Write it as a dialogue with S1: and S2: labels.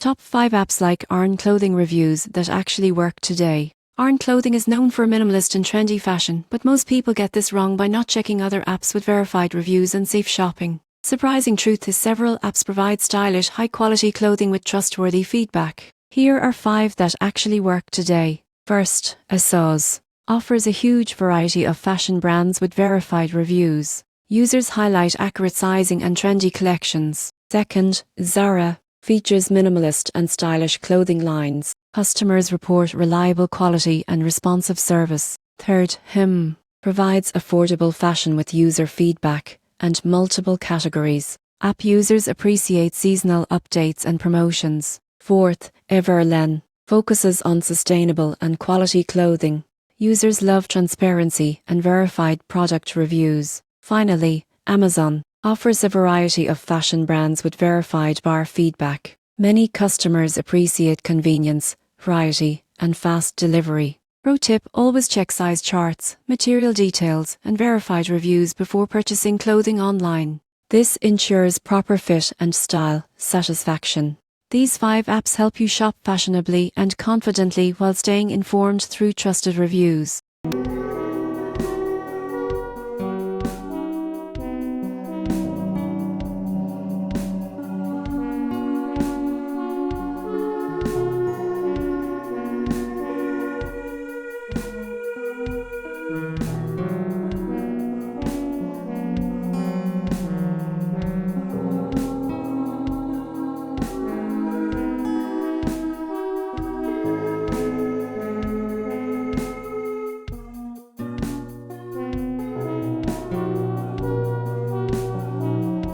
S1: Top 5 apps like Arne clothing reviews that actually work today. Arne clothing is known for minimalist and trendy fashion, but most people get this wrong by not checking other apps with verified reviews and safe shopping. Surprising truth is several apps provide stylish, high-quality clothing with trustworthy feedback. Here are 5 that actually work today. First, ASOS offers a huge variety of fashion brands with verified reviews. Users highlight accurate sizing and trendy collections. Second, Zara features minimalist and stylish clothing lines. Customers report reliable quality and responsive service. Third, provides affordable fashion with user feedback and multiple categories. App users appreciate seasonal updates and promotions. Fourth, Everlen focuses on sustainable and quality clothing. Users love transparency and verified product reviews. Finally, Amazon offers a variety of fashion brands with verified bar feedback. Many customers appreciate convenience, variety, and fast delivery. Pro tip: always check size charts, material details, and verified reviews before purchasing clothing online. This ensures proper fit and style satisfaction. These 5 apps help you shop fashionably and confidently while staying informed through trusted reviews.